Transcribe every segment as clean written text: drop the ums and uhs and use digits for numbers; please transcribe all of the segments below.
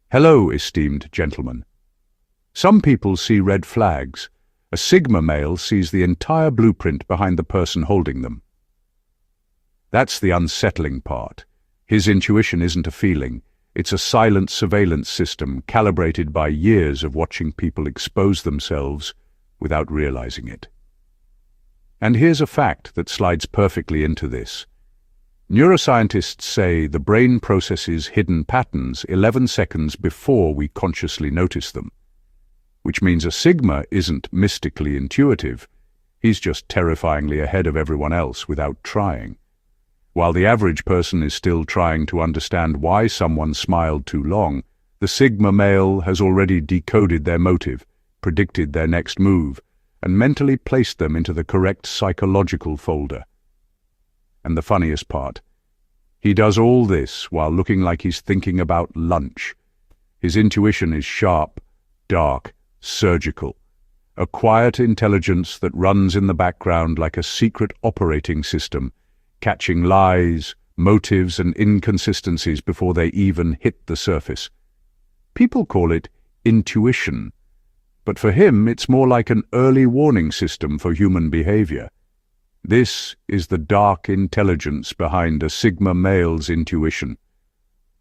Hello, esteemed gentlemen. Some people see red flags. A Sigma male sees the entire blueprint behind the person holding them. That's the unsettling part. His intuition isn't a feeling. It's a silent surveillance system calibrated by years of watching people expose themselves without realizing it. And here's a fact that slides perfectly into this. Neuroscientists say the brain processes hidden patterns 11 seconds before we consciously notice them, which means a Sigma isn't mystically intuitive. He's just terrifyingly ahead of everyone else without trying. While the average person is still trying to understand why someone smiled too long, the Sigma male has already decoded their motive, predicted their next move, and mentally placed them into the correct psychological folder. And the funniest part, he does all this while looking like he's thinking about lunch. His intuition is sharp, dark, surgical, a quiet intelligence that runs in the background like a secret operating system, catching lies, motives, and inconsistencies before they even hit the surface. People call it intuition, but for him it's more like an early warning system for human behavior. This is the dark intelligence behind a Sigma male's intuition.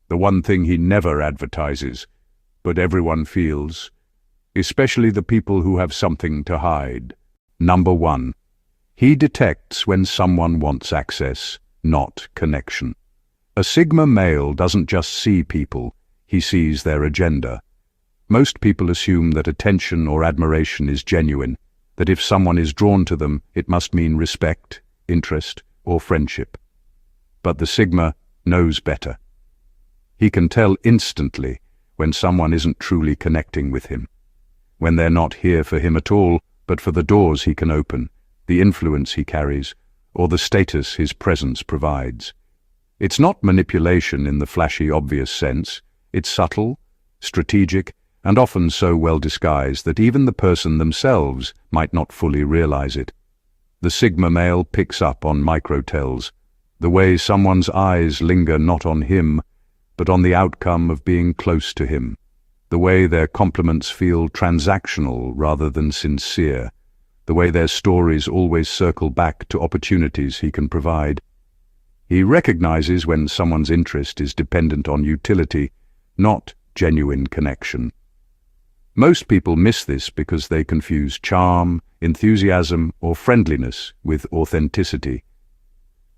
The one thing he never advertises, but everyone feels, especially the people who have something to hide. Number 1. He detects when someone wants access, not connection. A Sigma male doesn't just see people, he sees their agenda. Most people assume that attention or admiration is genuine, that if someone is drawn to them, it must mean respect, interest, or friendship. But the Sigma knows better. He can tell instantly when someone isn't truly connecting with him, when they're not here for him at all, but for the doors he can open, the influence he carries, or the status his presence provides. It's not manipulation in the flashy, obvious sense. It's subtle, strategic, and often so well disguised that even the person themselves might not fully realize it. The Sigma male picks up on microtells, the way someone's eyes linger not on him, but on the outcome of being close to him, the way their compliments feel transactional rather than sincere, the way their stories always circle back to opportunities he can provide. He recognizes when someone's interest is dependent on utility, not genuine connection. Most people miss this because they confuse charm, enthusiasm, or friendliness with authenticity.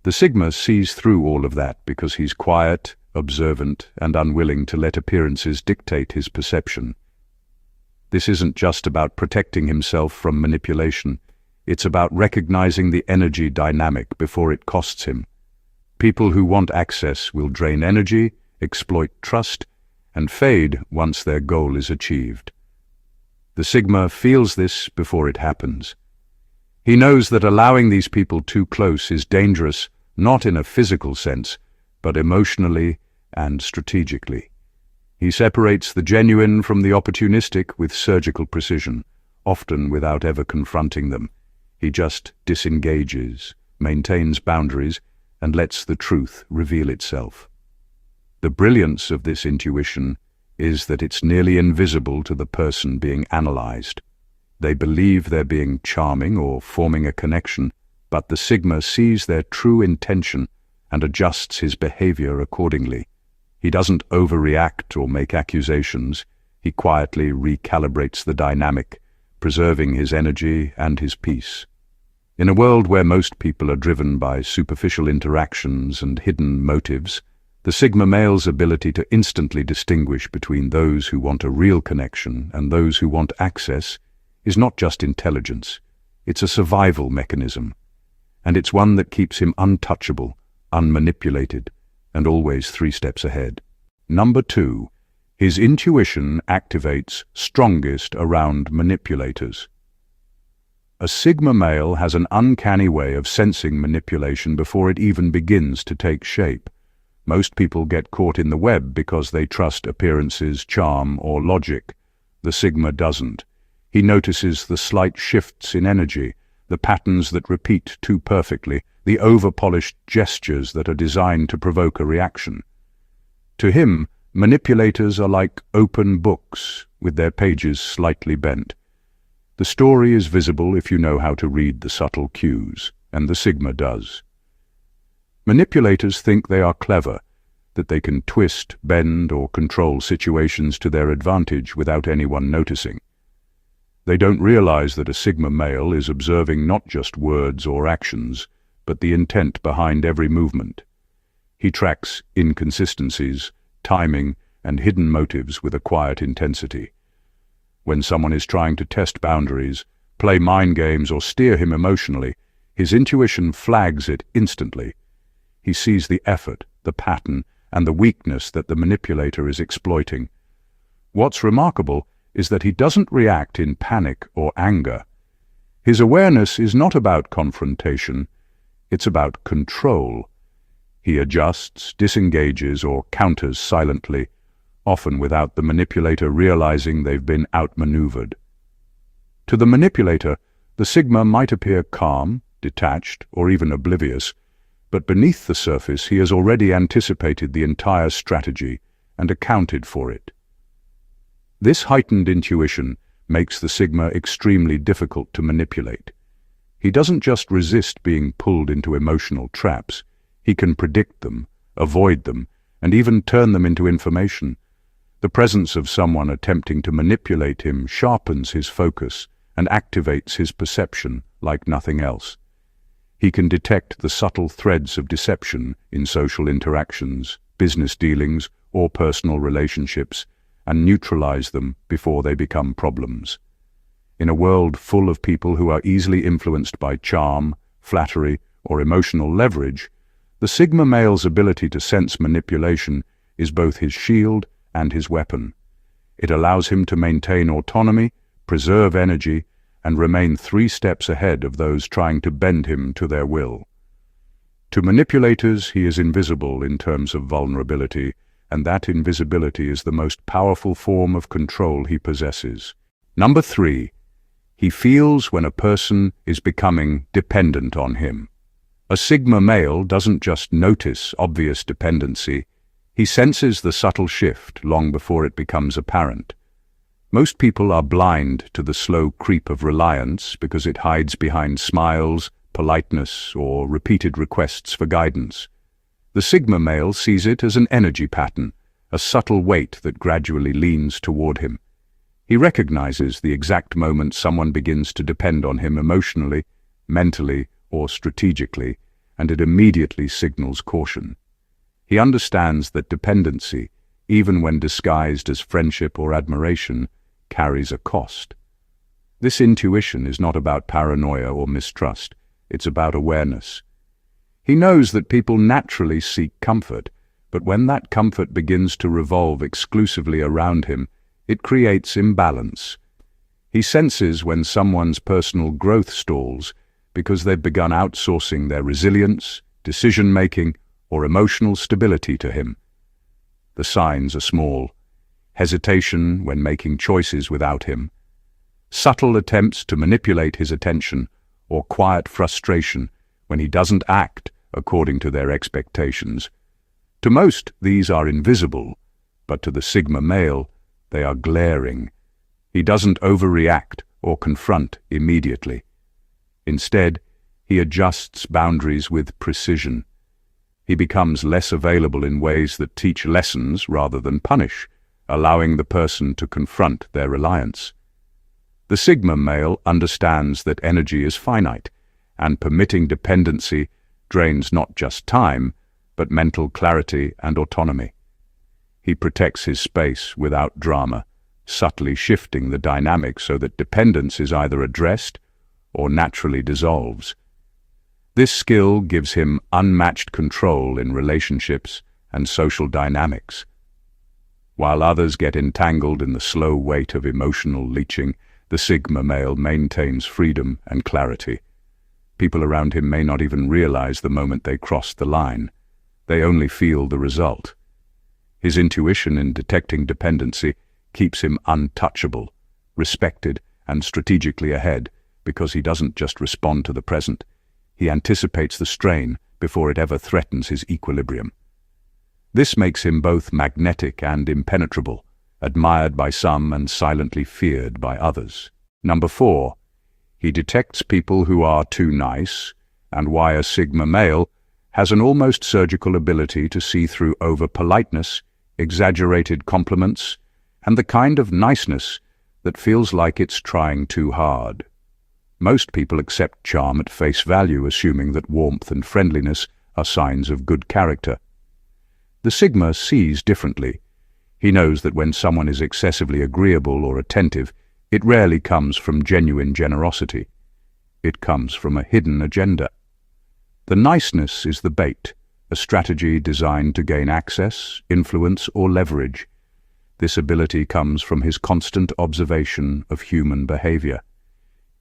The Sigma sees through all of that because he's quiet, observant, and unwilling to let appearances dictate his perception. This isn't just about protecting himself from manipulation. It's about recognizing the energy dynamic before it costs him. People who want access will drain energy, exploit trust, and fade once their goal is achieved. The Sigma feels this before it happens. He knows that allowing these people too close is dangerous, not in a physical sense, but emotionally and strategically. He separates the genuine from the opportunistic with surgical precision, often without ever confronting them. He just disengages, maintains boundaries, and lets the truth reveal itself. The brilliance of this intuition is that it's nearly invisible to the person being analyzed. They believe they're being charming or forming a connection, but the Sigma sees their true intention and adjusts his behavior accordingly. He doesn't overreact or make accusations. He quietly recalibrates the dynamic, preserving his energy and his peace. In a world where most people are driven by superficial interactions and hidden motives, the Sigma male's ability to instantly distinguish between those who want a real connection and those who want access is not just intelligence, it's a survival mechanism, and it's one that keeps him untouchable, unmanipulated, and always 3 steps ahead. Number 2, his intuition activates strongest around manipulators. A Sigma male has an uncanny way of sensing manipulation before it even begins to take shape. Most people get caught in the web because they trust appearances, charm, or logic. The Sigma doesn't. He notices the slight shifts in energy, the patterns that repeat too perfectly, the over-polished gestures that are designed to provoke a reaction. To him, Manipulators are like open books, with their pages slightly bent. The story is visible if you know how to read the subtle cues, and the Sigma does. Manipulators think they are clever, that they can twist, bend, or control situations to their advantage without anyone noticing. They don't realize that a Sigma male is observing not just words or actions, but the intent behind every movement. He tracks inconsistencies, timing, and hidden motives with a quiet intensity. When someone is trying to test boundaries, play mind games, or steer him emotionally, his intuition flags it instantly. He sees the effort, the pattern, and the weakness that the manipulator is exploiting. What's remarkable is that he doesn't react in panic or anger. His awareness is not about confrontation, it's about control. He adjusts, disengages, or counters silently, often without the manipulator realizing they've been outmaneuvered. To the manipulator, the Sigma might appear calm, detached, or even oblivious, but beneath the surface he has already anticipated the entire strategy and accounted for it. This heightened intuition makes the Sigma extremely difficult to manipulate. He doesn't just resist being pulled into emotional traps, he can predict them, avoid them, and even turn them into information. The presence of someone attempting to manipulate him sharpens his focus and activates his perception like nothing else. He can detect the subtle threads of deception in social interactions, business dealings, or personal relationships, and neutralize them before they become problems. In a world full of people who are easily influenced by charm, flattery, or emotional leverage, the Sigma male's ability to sense manipulation is both his shield and his weapon. It allows him to maintain autonomy, preserve energy, and remain 3 steps ahead of those trying to bend him to their will. To manipulators, he is invisible in terms of vulnerability, and that invisibility is the most powerful form of control he possesses. Number 3. He feels when a person is becoming dependent on him. A Sigma male doesn't just notice obvious dependency, he senses the subtle shift long before it becomes apparent. Most people are blind to the slow creep of reliance because it hides behind smiles, politeness, or repeated requests for guidance. The Sigma male sees it as an energy pattern, a subtle weight that gradually leans toward him. He recognizes the exact moment someone begins to depend on him emotionally, mentally, or strategically, and it immediately signals caution. He understands that dependency, even when disguised as friendship or admiration, carries a cost. This intuition is not about paranoia or mistrust, it's about awareness. He knows that people naturally seek comfort, but when that comfort begins to revolve exclusively around him, it creates imbalance. He senses when someone's personal growth stalls because they've begun outsourcing their resilience, decision-making, or emotional stability to him. The signs are small: hesitation when making choices without him, subtle attempts to manipulate his attention, or quiet frustration when he doesn't act according to their expectations. To most, these are invisible, but to the Sigma male, they are glaring. He doesn't overreact or confront immediately. Instead, he adjusts boundaries with precision. He becomes less available in ways that teach lessons rather than punish, allowing the person to confront their reliance. The Sigma male understands that energy is finite, and permitting dependency drains not just time, but mental clarity and autonomy. He protects his space without drama, subtly shifting the dynamic so that dependence is either addressed or naturally dissolves. This skill gives him unmatched control in relationships and social dynamics. While others get entangled in the slow weight of emotional leeching, the Sigma male maintains freedom and clarity. People around him may not even realize the moment they cross the line. They only feel the result. His intuition in detecting dependency keeps him untouchable, respected, and strategically ahead because he doesn't just respond to the present. He anticipates the strain before it ever threatens his equilibrium. This makes him both magnetic and impenetrable, admired by some and silently feared by others. Number 4. He detects people who are too nice, and why a Sigma male has an almost surgical ability to see through over-politeness, exaggerated compliments, and the kind of niceness that feels like it's trying too hard. Most people accept charm at face value, assuming that warmth and friendliness are signs of good character. The Sigma sees differently. He knows that when someone is excessively agreeable or attentive, it rarely comes from genuine generosity. It comes from a hidden agenda. The niceness is the bait, a strategy designed to gain access, influence, or leverage. This ability comes from his constant observation of human behavior.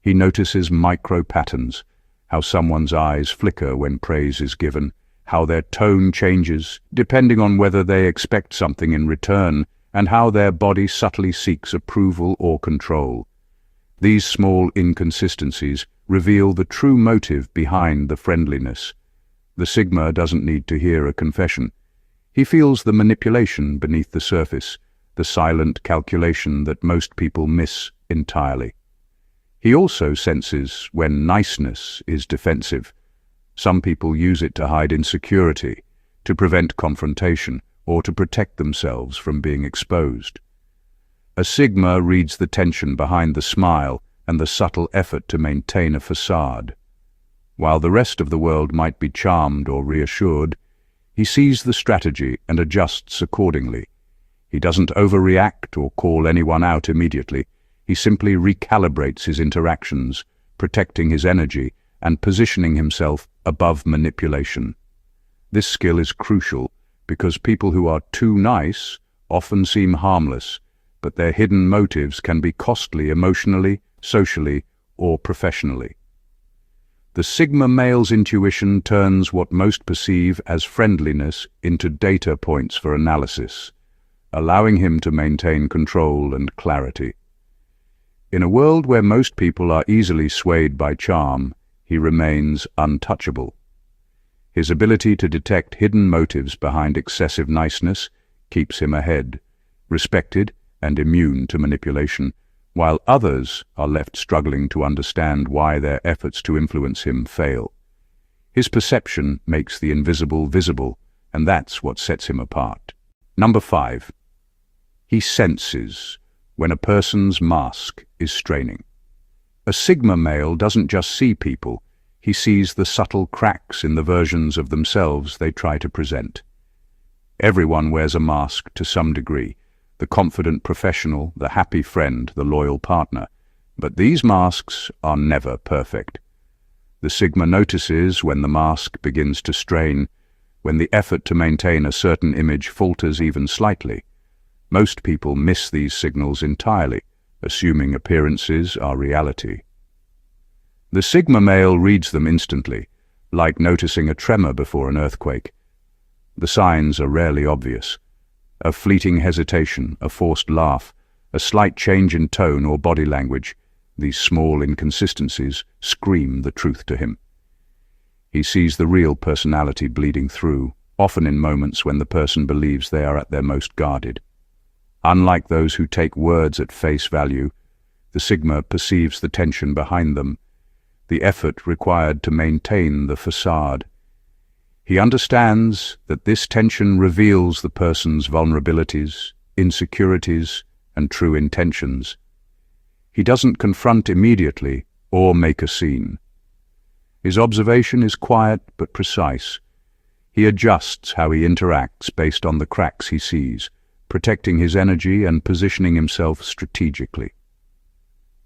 He notices micro-patterns, how someone's eyes flicker when praise is given, how their tone changes depending on whether they expect something in return, and how their body subtly seeks approval or control. These small inconsistencies reveal the true motive behind the friendliness. The Sigma doesn't need to hear a confession. He feels the manipulation beneath the surface, the silent calculation that most people miss entirely. He also senses when niceness is defensive. Some people use it to hide insecurity, to prevent confrontation, or to protect themselves from being exposed. A Sigma reads the tension behind the smile and the subtle effort to maintain a facade. While the rest of the world might be charmed or reassured, he sees the strategy and adjusts accordingly. He doesn't overreact or call anyone out immediately. He simply recalibrates his interactions, protecting his energy and positioning himself above manipulation. This skill is crucial because people who are too nice often seem harmless, but their hidden motives can be costly emotionally, socially, or professionally. The Sigma male's intuition turns what most perceive as friendliness into data points for analysis, allowing him to maintain control and clarity. In a world where most people are easily swayed by charm, he remains untouchable. His ability to detect hidden motives behind excessive niceness keeps him ahead, respected and immune to manipulation, while others are left struggling to understand why their efforts to influence him fail. His perception makes the invisible visible, and that's what sets him apart. Number 5. He senses when a person's mask is straining. A Sigma male doesn't just see people, he sees the subtle cracks in the versions of themselves they try to present. Everyone wears a mask to some degree, the confident professional, the happy friend, the loyal partner. But these masks are never perfect. The Sigma notices when the mask begins to strain, when the effort to maintain a certain image falters even slightly. Most people miss these signals entirely, assuming appearances are reality. The Sigma male reads them instantly, like noticing a tremor before an earthquake. The signs are rarely obvious. A fleeting hesitation, a forced laugh, a slight change in tone or body language, these small inconsistencies scream the truth to him. He sees the real personality bleeding through, often in moments when the person believes they are at their most guarded. Unlike those who take words at face value, the Sigma perceives the tension behind them, the effort required to maintain the facade. He understands that this tension reveals the person's vulnerabilities, insecurities, and true intentions. He doesn't confront immediately or make a scene. His observation is quiet but precise. He adjusts how he interacts based on the cracks he sees, protecting his energy and positioning himself strategically.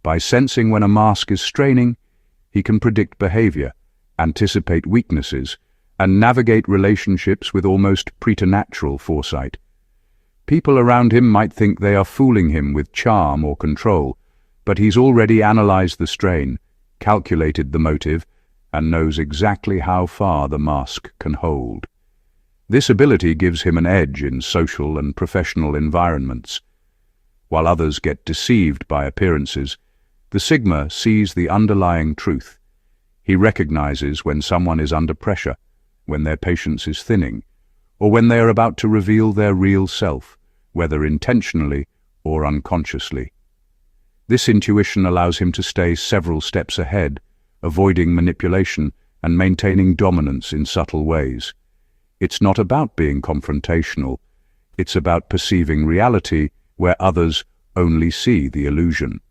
By sensing when a mask is straining, he can predict behavior, anticipate weaknesses, and navigate relationships with almost preternatural foresight. People around him might think they are fooling him with charm or control, but he's already analyzed the strain, calculated the motive, and knows exactly how far the mask can hold. This ability gives him an edge in social and professional environments. While others get deceived by appearances, the Sigma sees the underlying truth. He recognizes when someone is under pressure, when their patience is thinning, or when they are about to reveal their real self, whether intentionally or unconsciously. This intuition allows him to stay several steps ahead, avoiding manipulation and maintaining dominance in subtle ways. It's not about being confrontational, it's about perceiving reality where others only see the illusion.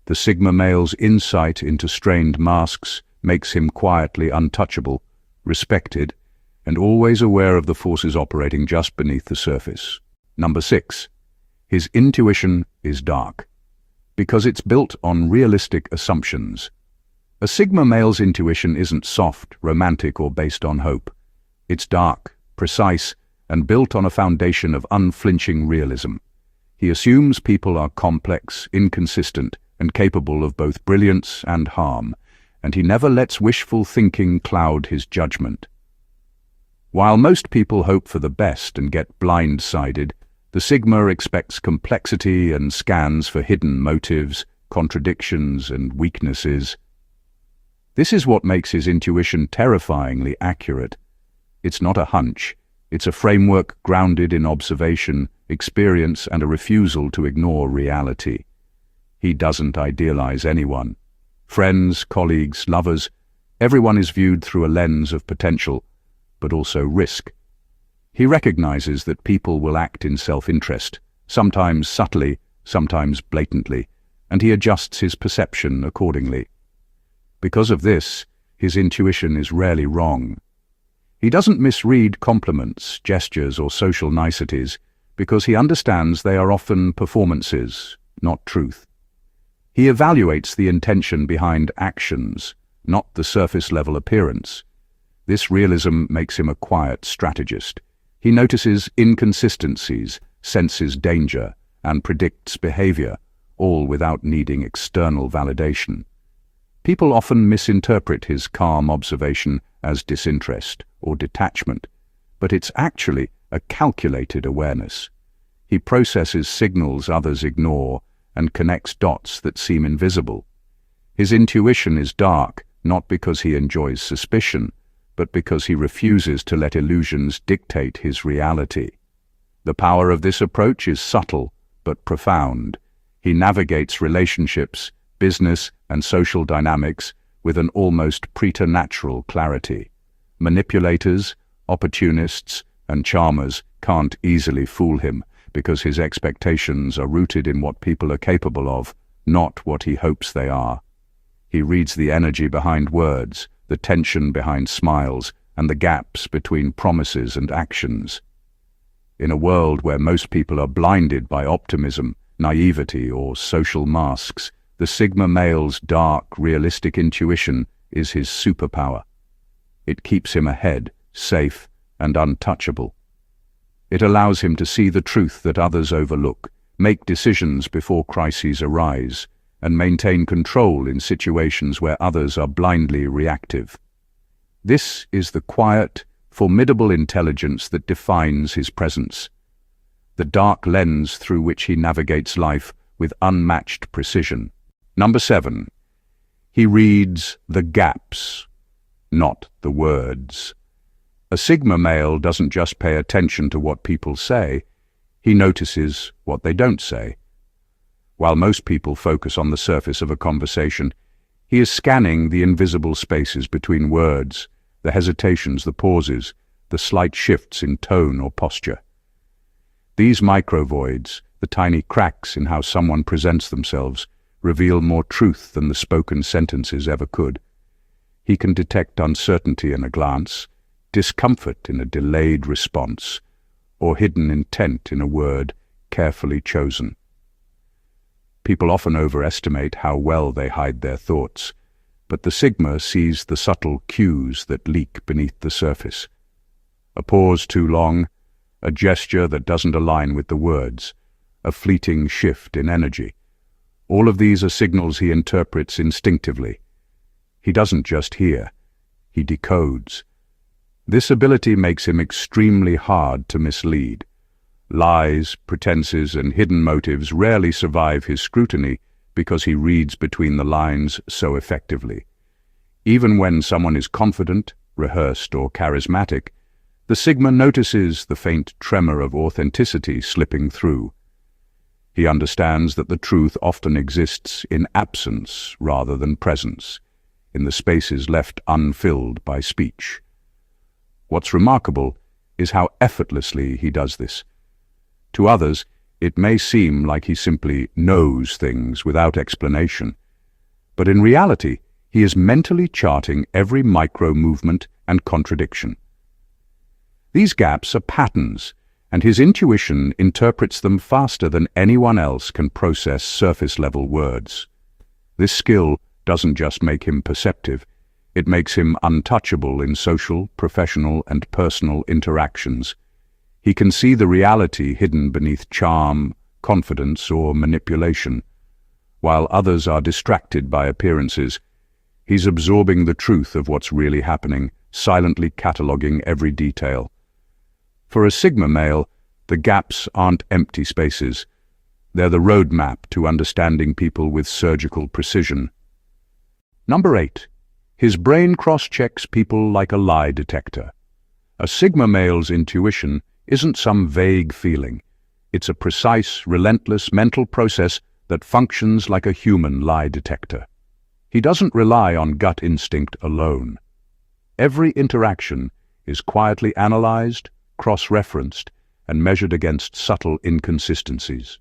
The Sigma male's insight into strained masks makes him quietly untouchable, respected, and always aware of the forces operating just beneath the surface. Number 6. His intuition is dark, because it's built on realistic assumptions. A Sigma male's intuition isn't soft, romantic, or based on hope. It's dark, precise, and built on a foundation of unflinching realism. He assumes people are complex, inconsistent, and capable of both brilliance and harm, and he never lets wishful thinking cloud his judgment. While most people hope for the best and get blindsided, the Sigma expects complexity and scans for hidden motives, contradictions, and weaknesses. This is what makes his intuition terrifyingly accurate. It's not a hunch, it's a framework grounded in observation, experience, and a refusal to ignore reality. He doesn't idealize anyone. Friends, colleagues, lovers, everyone is viewed through a lens of potential, but also risk. He recognizes that people will act in self-interest, sometimes subtly, sometimes blatantly, and he adjusts his perception accordingly. Because of this, his intuition is rarely wrong. He doesn't misread compliments, gestures, or social niceties because he understands they are often performances, not truth. He evaluates the intention behind actions, not the surface-level appearance. This realism makes him a quiet strategist. He notices inconsistencies, senses danger, and predicts behavior, all without needing external validation. People often misinterpret his calm observation as disinterest or detachment, but it's actually a calculated awareness. He processes signals others ignore and connects dots that seem invisible. His intuition is dark, not because he enjoys suspicion, but because he refuses to let illusions dictate his reality. The power of this approach is subtle but profound. He navigates relationships, business, and social dynamics with an almost preternatural clarity. Manipulators, opportunists, and charmers can't easily fool him because his expectations are rooted in what people are capable of, not what he hopes they are. He reads the energy behind words, the tension behind smiles, and the gaps between promises and actions. In a world where most people are blinded by optimism, naivety, or social masks, the Sigma male's dark, realistic intuition is his superpower. It keeps him ahead, safe, and untouchable. It allows him to see the truth that others overlook, make decisions before crises arise, and maintain control in situations where others are blindly reactive. This is the quiet, formidable intelligence that defines his presence, the dark lens through which he navigates life with unmatched precision. Number 7. He reads the gaps, not the words. A Sigma male doesn't just pay attention to what people say, he notices what they don't say. While most people focus on the surface of a conversation, he is scanning the invisible spaces between words, the hesitations, the pauses, the slight shifts in tone or posture. These microvoids, the tiny cracks in how someone presents themselves, reveal more truth than the spoken sentences ever could. He can detect uncertainty in a glance, discomfort in a delayed response, or hidden intent in a word carefully chosen. People often overestimate how well they hide their thoughts, but the Sigma sees the subtle cues that leak beneath the surface. A pause too long, a gesture that doesn't align with the words, a fleeting shift in energy. All of these are signals he interprets instinctively. He doesn't just hear, he decodes. This ability makes him extremely hard to mislead. Lies, pretenses, and hidden motives rarely survive his scrutiny because he reads between the lines so effectively. Even when someone is confident, rehearsed, or charismatic, The Sigma notices the faint tremor of authenticity slipping through. He understands that the truth often exists in absence rather than presence, in the spaces left unfilled by speech. What's remarkable is how effortlessly he does this. To others, it may seem like he simply knows things without explanation, but in reality, he is mentally charting every micro-movement and contradiction. These gaps are patterns, and his intuition interprets them faster than anyone else can process surface-level words. This skill doesn't just make him perceptive, it makes him untouchable in social, professional, and personal interactions. He can see the reality hidden beneath charm, confidence, or manipulation. While others are distracted by appearances, he's absorbing the truth of what's really happening, silently cataloguing every detail. For a Sigma male, the gaps aren't empty spaces. They're the roadmap to understanding people with surgical precision. Number 8. His brain cross-checks people like a lie detector. A Sigma male's intuition isn't some vague feeling. It's a precise, relentless mental process that functions like a human lie detector. He doesn't rely on gut instinct alone. Every interaction is quietly analyzed, cross-referenced, and measured against subtle inconsistencies.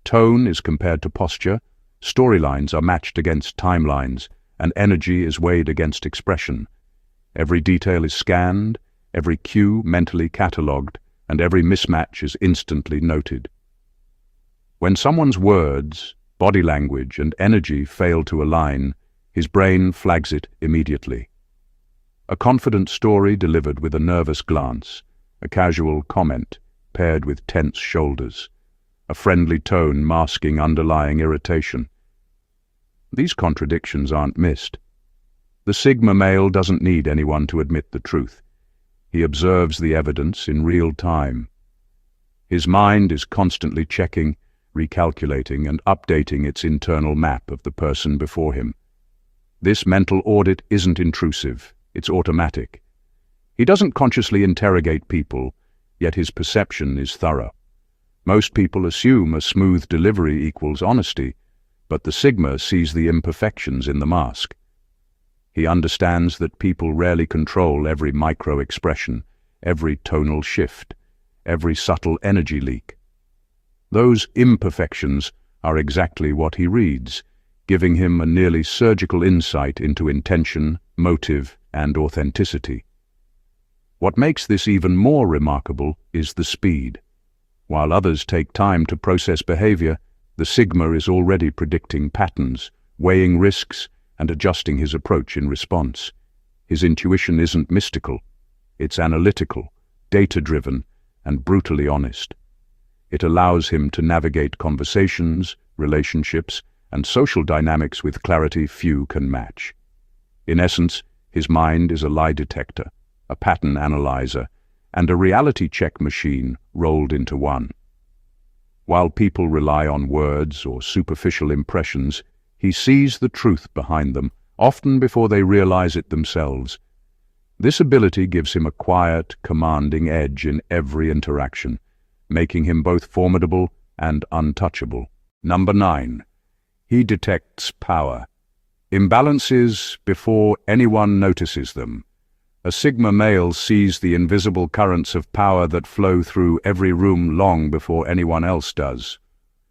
Tone is compared to posture, storylines are matched against timelines, and energy is weighed against expression. Every detail is scanned, every cue mentally catalogued, and every mismatch is instantly noted. When someone's words, body language, and energy fail to align, his brain flags it immediately. A confident story delivered with a nervous glance, a casual comment paired with tense shoulders, a friendly tone masking underlying irritation. These contradictions aren't missed. The Sigma male doesn't need anyone to admit the truth. He observes the evidence in real time. His mind is constantly checking, recalculating, and updating its internal map of the person before him. This mental audit isn't intrusive, it's automatic. He doesn't consciously interrogate people, yet his perception is thorough. Most people assume a smooth delivery equals honesty, but the Sigma sees the imperfections in the mask. He understands that people rarely control every micro-expression, every tonal shift, every subtle energy leak. Those imperfections are exactly what he reads, giving him a nearly surgical insight into intention, motive, and authenticity. What makes this even more remarkable is the speed. While others take time to process behavior, the Sigma is already predicting patterns, weighing risks, and adjusting his approach in response. His intuition isn't mystical. It's analytical, data-driven, and brutally honest. It allows him to navigate conversations, relationships, and social dynamics with clarity few can match. In essence, his mind is a lie detector, a pattern analyzer, and a reality check machine rolled into one. While people rely on words or superficial impressions, he sees the truth behind them, often before they realize it themselves. This ability gives him a quiet, commanding edge in every interaction, making him both formidable and untouchable. Number 9. He detects power. Imbalances before anyone notices them. A Sigma male sees the invisible currents of power that flow through every room long before anyone else does.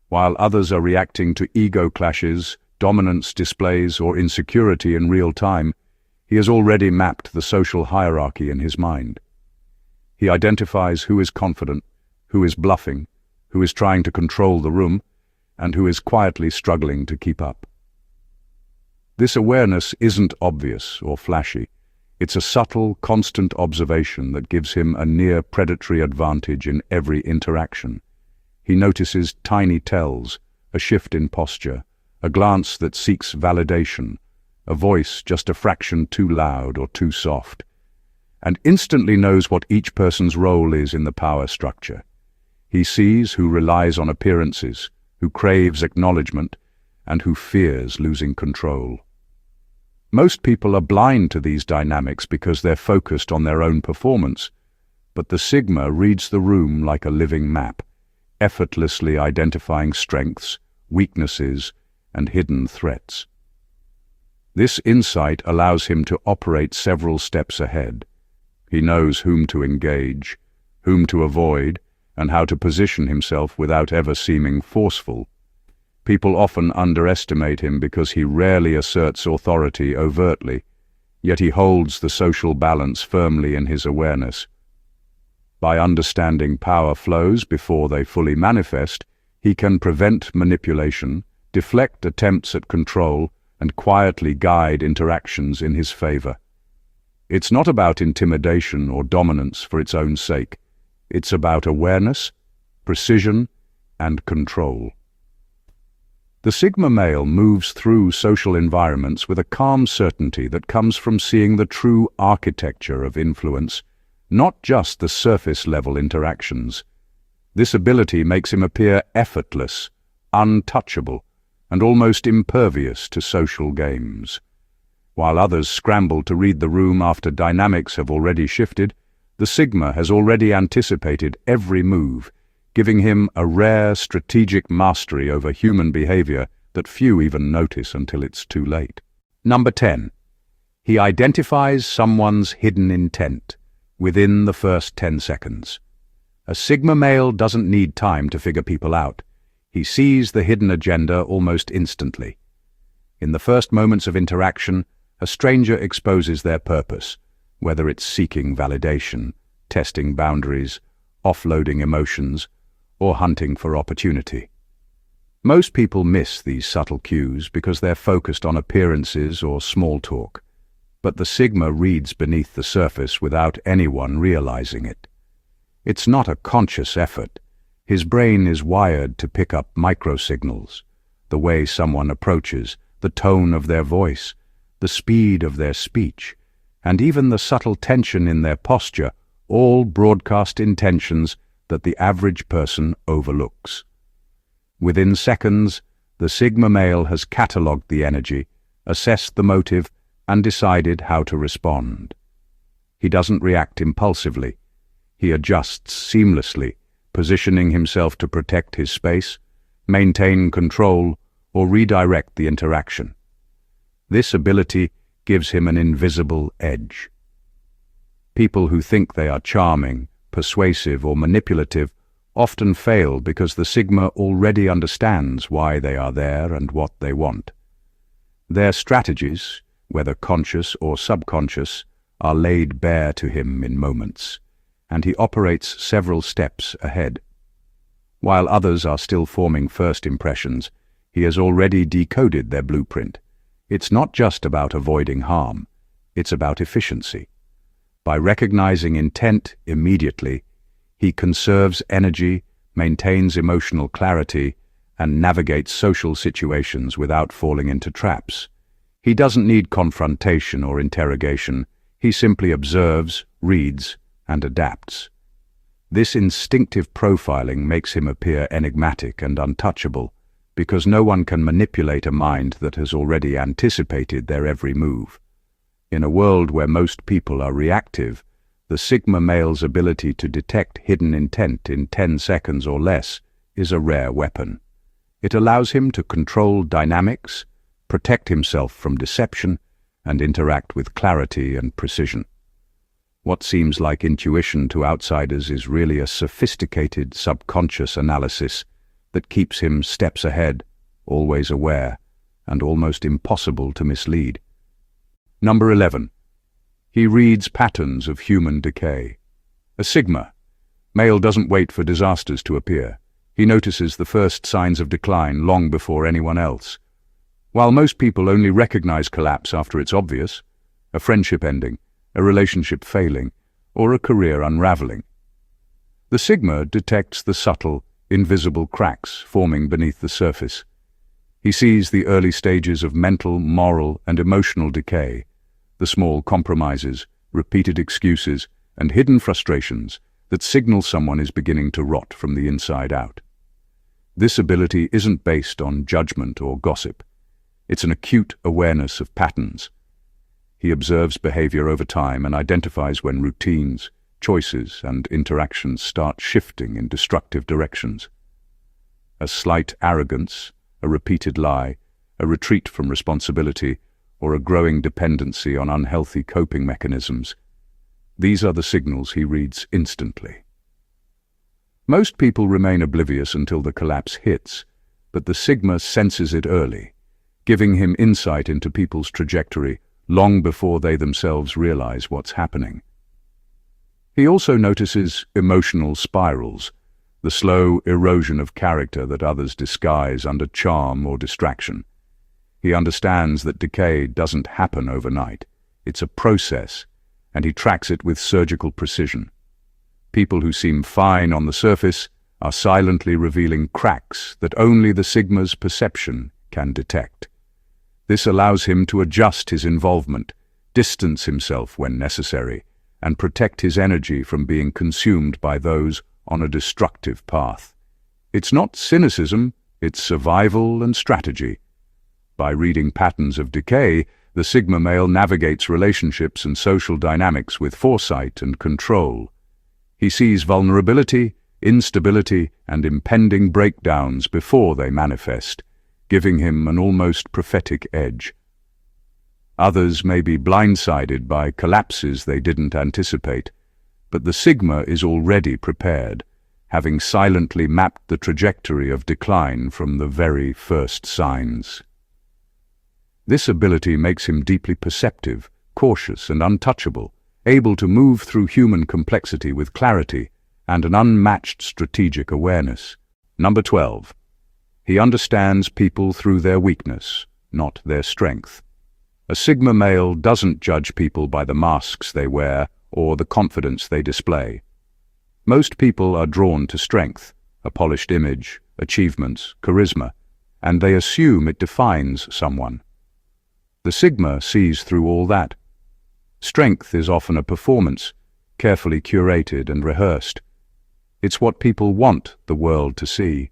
While others are reacting to ego clashes, dominance displays, or insecurity in real time, he has already mapped the social hierarchy in his mind. He identifies who is confident, who is bluffing, who is trying to control the room, and who is quietly struggling to keep up. This awareness isn't obvious or flashy. It's a subtle, constant observation that gives him a near-predatory advantage in every interaction. He notices tiny tells, a shift in posture, a glance that seeks validation, a voice just a fraction too loud or too soft, and instantly knows what each person's role is in the power structure. He sees who relies on appearances, who craves acknowledgement, and who fears losing control. Most people are blind to these dynamics because they're focused on their own performance, but the sigma reads the room like a living map, effortlessly identifying strengths, weaknesses, and hidden threats. This insight allows him to operate several steps ahead. He knows whom to engage, whom to avoid, and how to position himself without ever seeming forceful. People often underestimate him because he rarely asserts authority overtly, yet he holds the social balance firmly in his awareness. By understanding power flows before they fully manifest, he can prevent manipulation, deflect attempts at control, and quietly guide interactions in his favor. It's not about intimidation or dominance for its own sake. It's about awareness, precision, and control. The Sigma male moves through social environments with a calm certainty that comes from seeing the true architecture of influence, not just the surface-level interactions. This ability makes him appear effortless, untouchable, and almost impervious to social games. While others scramble to read the room after dynamics have already shifted, the Sigma has already anticipated every move, giving him a rare strategic mastery over human behavior that few even notice until it's too late. Number 10. He identifies someone's hidden intent within the first 10 seconds. A Sigma male doesn't need time to figure people out. He sees the hidden agenda almost instantly. In the first moments of interaction, a stranger exposes their purpose, whether it's seeking validation, testing boundaries, offloading emotions, or hunting for opportunity. Most people miss these subtle cues because they're focused on appearances or small talk, but the Sigma reads beneath the surface without anyone realizing it. It's not a conscious effort. His brain is wired to pick up microsignals, the way someone approaches, the tone of their voice, the speed of their speech, and even the subtle tension in their posture, all broadcast intentions that the average person overlooks. Within seconds, the Sigma male has catalogued the energy, assessed the motive, and decided how to respond. He doesn't react impulsively. He adjusts seamlessly, positioning himself to protect his space, maintain control, or redirect the interaction. This ability gives him an invisible edge. People who think they are charming, persuasive, or manipulative often fail because the Sigma already understands why they are there and what they want. Their strategies, whether conscious or subconscious, are laid bare to him in moments, and he operates several steps ahead. While others are still forming first impressions, he has already decoded their blueprint. It's not just about avoiding harm, it's about efficiency. By recognizing intent immediately, he conserves energy, maintains emotional clarity, and navigates social situations without falling into traps. He doesn't need confrontation or interrogation. He simply observes, reads, and adapts. This instinctive profiling makes him appear enigmatic and untouchable, because no one can manipulate a mind that has already anticipated their every move. In a world where most people are reactive, the Sigma male's ability to detect hidden intent in 10 seconds or less is a rare weapon. It allows him to control dynamics, protect himself from deception, and interact with clarity and precision. What seems like intuition to outsiders is really a sophisticated subconscious analysis that keeps him steps ahead, always aware, and almost impossible to mislead. Number 11. He reads patterns of human decay. A Sigma male doesn't wait for disasters to appear. He notices the first signs of decline long before anyone else. While most people only recognize collapse after it's obvious, a friendship ending, a relationship failing, or a career unraveling, the Sigma detects the subtle, invisible cracks forming beneath the surface. He sees the early stages of mental, moral, and emotional decay, the small compromises, repeated excuses, and hidden frustrations that signal someone is beginning to rot from the inside out. This ability isn't based on judgment or gossip. It's an acute awareness of patterns. He observes behavior over time and identifies when routines, choices and interactions start shifting in destructive directions. A slight arrogance, a repeated lie, a retreat from responsibility, or a growing dependency on unhealthy coping mechanisms. These are the signals he reads instantly. Most people remain oblivious until the collapse hits, but the Sigma senses it early, giving him insight into people's trajectory long before they themselves realize what's happening. He also notices emotional spirals, the slow erosion of character that others disguise under charm or distraction. He understands that decay doesn't happen overnight. It's a process, and he tracks it with surgical precision. People who seem fine on the surface are silently revealing cracks that only the Sigma's perception can detect. This allows him to adjust his involvement, distance himself when necessary, and protect his energy from being consumed by those on a destructive path. It's not cynicism, it's survival and strategy. By reading patterns of decay, the Sigma male navigates relationships and social dynamics with foresight and control. He sees vulnerability, instability, and impending breakdowns before they manifest, giving him an almost prophetic edge. Others may be blindsided by collapses they didn't anticipate, but the Sigma is already prepared, having silently mapped the trajectory of decline from the very first signs. This ability makes him deeply perceptive, cautious, and untouchable, able to move through human complexity with clarity and an unmatched strategic awareness. Number 12. He understands people through their weakness, not their strength. A Sigma male doesn't judge people by the masks they wear or the confidence they display. Most people are drawn to strength, a polished image, achievements, charisma, and they assume it defines someone. The Sigma sees through all that. Strength is often a performance, carefully curated and rehearsed. It's what people want the world to see.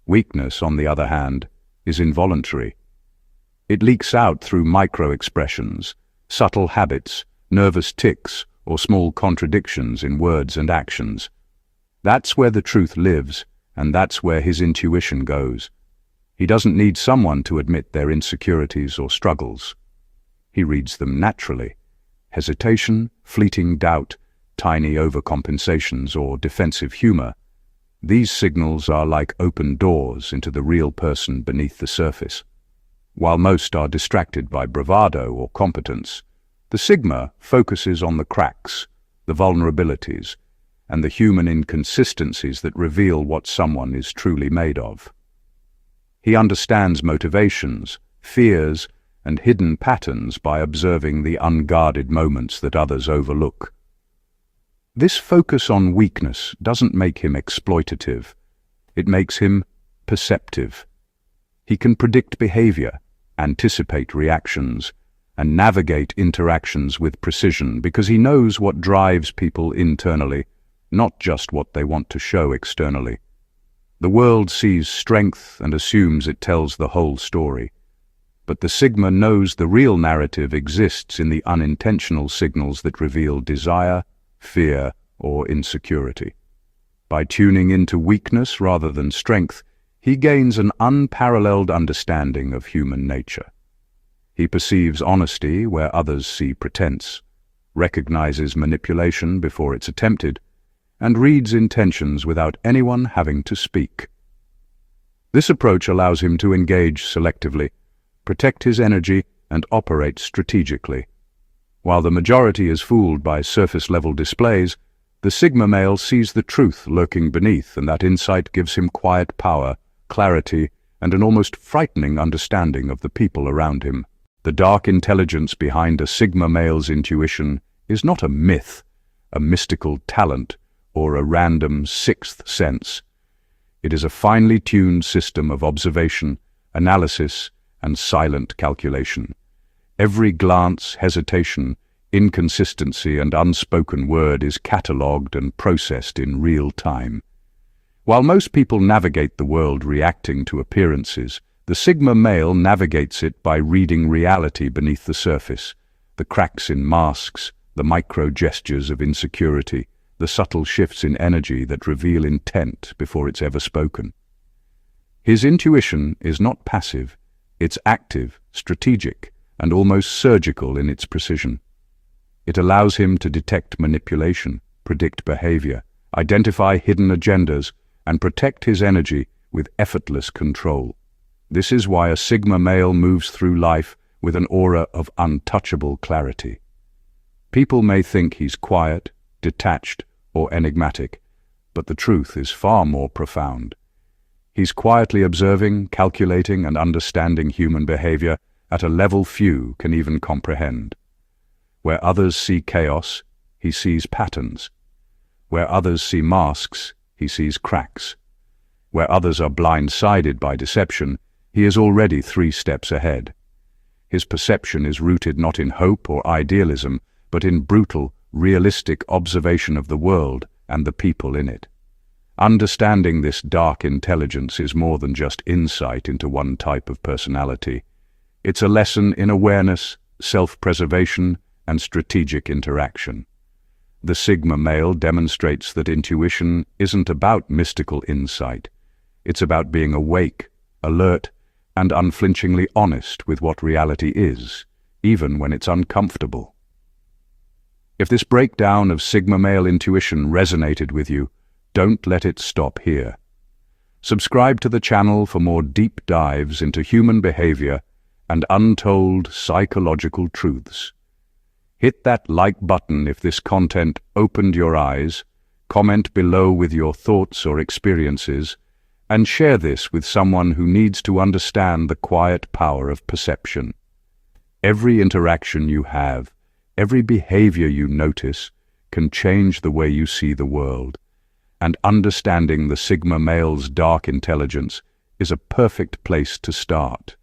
Weakness, on the other hand, is involuntary. It leaks out through micro-expressions, subtle habits, nervous tics, or small contradictions in words and actions. That's where the truth lives, and that's where his intuition goes. He doesn't need someone to admit their insecurities or struggles. He reads them naturally. Hesitation, fleeting doubt, tiny overcompensations, or defensive humor. These signals are like open doors into the real person beneath the surface. While most are distracted by bravado or competence, the Sigma focuses on the cracks, the vulnerabilities, and the human inconsistencies that reveal what someone is truly made of. He understands motivations, fears, and hidden patterns by observing the unguarded moments that others overlook. This focus on weakness doesn't make him exploitative. It makes him perceptive. He can predict behavior, anticipate reactions, and navigate interactions with precision because he knows what drives people internally, not just what they want to show externally. The world sees strength and assumes it tells the whole story. But the Sigma knows the real narrative exists in the unintentional signals that reveal desire, fear, or insecurity. By tuning into weakness rather than strength, he gains an unparalleled understanding of human nature. He perceives honesty where others see pretense, recognizes manipulation before it's attempted, and reads intentions without anyone having to speak. This approach allows him to engage selectively, protect his energy, and operate strategically. While the majority is fooled by surface-level displays, the Sigma male sees the truth lurking beneath, and that insight gives him quiet power, clarity, and an almost frightening understanding of the people around him. The dark intelligence behind a Sigma male's intuition is not a myth, a mystical talent, or a random sixth sense. It is a finely tuned system of observation, analysis, and silent calculation. Every glance, hesitation, inconsistency, and unspoken word is catalogued and processed in real time. While most people navigate the world reacting to appearances, the Sigma male navigates it by reading reality beneath the surface, the cracks in masks, the micro gestures of insecurity, the subtle shifts in energy that reveal intent before it's ever spoken. His intuition is not passive, it's active, strategic, and almost surgical in its precision. It allows him to detect manipulation, predict behavior, identify hidden agendas, and protect his energy with effortless control. This is why a Sigma male moves through life with an aura of untouchable clarity. People may think he's quiet, detached, or enigmatic, but the truth is far more profound. He's quietly observing, calculating, and understanding human behavior at a level few can even comprehend. Where others see chaos, he sees patterns. Where others see masks, he sees cracks. Where others are blindsided by deception, he is already 3 steps ahead. His perception is rooted not in hope or idealism, but in brutal, realistic observation of the world and the people in it. Understanding this dark intelligence is more than just insight into one type of personality. It's a lesson in awareness, self-preservation, and strategic interaction. The Sigma male demonstrates that intuition isn't about mystical insight. It's about being awake, alert, and unflinchingly honest with what reality is, even when it's uncomfortable. If this breakdown of Sigma male intuition resonated with you, don't let it stop here. Subscribe to the channel for more deep dives into human behavior and untold psychological truths. Hit that like button if this content opened your eyes, comment below with your thoughts or experiences, and share this with someone who needs to understand the quiet power of perception. Every interaction you have, every behavior you notice, can change the way you see the world. And understanding the Sigma male's dark intelligence is a perfect place to start.